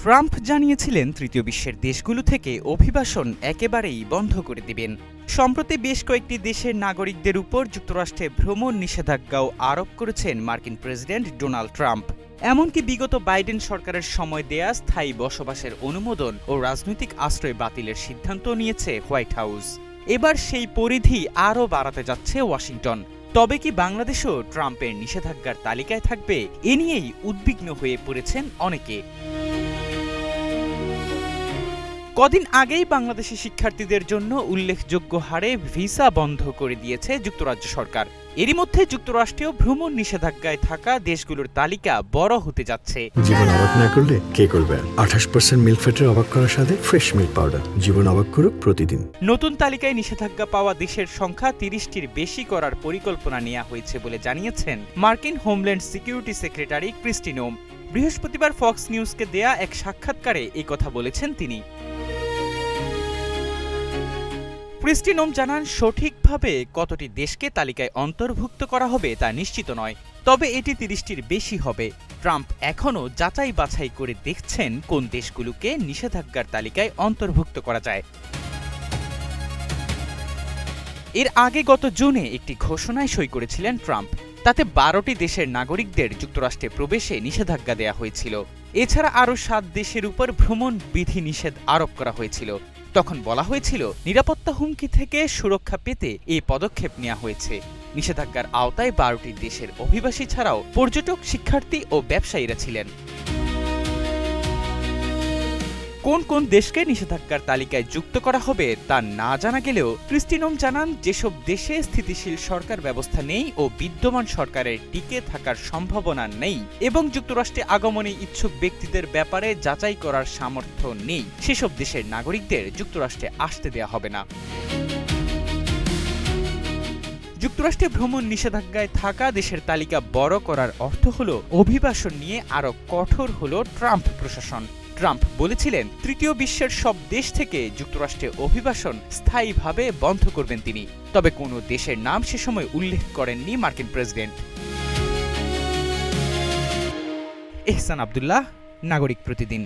Trump জানিয়েছিলেন তৃতীয় বিশ্বের দেশগুলো থেকে অভিবাসন একেবারেই বন্ধ করে দিবেন। সম্প্রতি বেশ কয়েকটি দেশের নাগরিকদের উপর যুক্তরাষ্ট্রে ভ্রমণ নিষেধাজ্ঞাও আরোপ করেছেন মার্কিন প্রেসিডেন্ট ডোনাল্ড ট্রাম্প। এমনকি বিগত বাইডেন সরকারের সময় দেয়া স্থায়ী বসবাসের অনুমোদন ও রাজনৈতিক আশ্রয় বাতিলের সিদ্ধান্ত নিয়েছে হোয়াইট হাউস। এবার সেই পরিধি আরও বাড়াতে যাচ্ছে ওয়াশিংটন। তবে কি বাংলাদেশও ট্রাম্পের নিষেধাজ্ঞার তালিকায় থাকবে? এ নিয়েই উদ্বিগ্ন হয়ে পড়েছেন অনেকে। কদিন আগেই বাংলাদেশি শিক্ষার্থীদের জন্য উল্লেখযোগ্য হারে ভিসা বন্ধ করে দিয়েছে যুক্তরাজ্য সরকার। এরই মধ্যে যুক্তরাষ্ট্রেও ভ্রমণ নিষেধাজ্ঞায় থাকা দেশগুলোর তালিকা বড় হতে যাচ্ছে। জীবন অবাক না করলে কে করবে? 28% মিল্ক ফ্যাটের অবাক করার সাথে ফ্রেশ মিল্ক পাউডার। জীবন অবাক করুক প্রতিদিন। নতুন তালিকায় নিষেধাজ্ঞা পাওয়া দেশের সংখ্যা 30টির বেশি করার পরিকল্পনা নেওয়া হয়েছে বলে জানিয়েছেন মার্কিন হোমল্যান্ড সিকিউরিটি সেক্রেটারি ক্রিস্টি নোম। বৃহস্পতিবার ফক্স নিউজকে দেয়া এক সাক্ষাৎকারে এই কথা বলেছেন তিনি। ক্রিস্টি নোম জানান, সঠিকভাবে কতটি দেশকে তালিকায় অন্তর্ভুক্ত করা হবে তা নিশ্চিত নয়, তবে এটি 30টির বেশি হবে। ট্রাম্প এখনও যাচাই বাছাই করে দেখছেন কোন দেশগুলোকে নিষেধাজ্ঞার তালিকায় অন্তর্ভুক্ত করা যায়। এর আগে গত জুনে একটি ঘোষণায় সই করেছিলেন ট্রাম্প। তাতে 12টি দেশের নাগরিকদের যুক্তরাষ্ট্রে প্রবেশে নিষেধাজ্ঞা দেয়া হয়েছিল। এছাড়া আরও 7 দেশের উপর ভ্রমণ বিধি নিষেধ আরোপ করা হয়েছিল। তখন বলা হয়েছিল, নিরাপত্তা হুমকি থেকে সুরক্ষা পেতে এই পদক্ষেপ নেওয়া হয়েছে। নিষেধাজ্ঞার আওতায় 12টি দেশের অভিবাসী ছাড়াও পর্যটক, শিক্ষার্থী ও ব্যবসায়ীরা ছিলেন। কোন কোন দেশকে নিষেধাজ্ঞার তালিকায় যুক্ত করা হবে তা না জানা গেলেও ক্রিস্টি নোম জানান, যেসব দেশে স্থিতিশীল সরকার ব্যবস্থা নেই ও বিদ্যমান সরকারের টিকে থাকার সম্ভাবনা নেই এবং যুক্তরাষ্ট্রে আগমনে ইচ্ছুক ব্যক্তিদের ব্যাপারে যাচাই করার সামর্থ্য নেই, সেসব দেশের নাগরিকদের যুক্তরাষ্ট্রে আসতে দেয়া হবে না। যুক্তরাষ্ট্রে ভ্রমণ নিষেধাজ্ঞায় থাকা দেশের তালিকা বড় করার অর্থ হল অভিবাসন নিয়ে আরও কঠোর হল ট্রাম্প প্রশাসন। ট্রাম্প বলেছিলেন, তৃতীয় বিশ্বের সব দেশ থেকে যুক্তরাষ্ট্রে অভিবাসন স্থায়ীভাবে বন্ধ করবেন তিনি। তবে কোনো দেশের নাম সে সময় উল্লেখ করেননি মার্কিন প্রেসিডেন্ট। এহসান আব্দুল্লাহ, নাগরিক প্রতিদিন।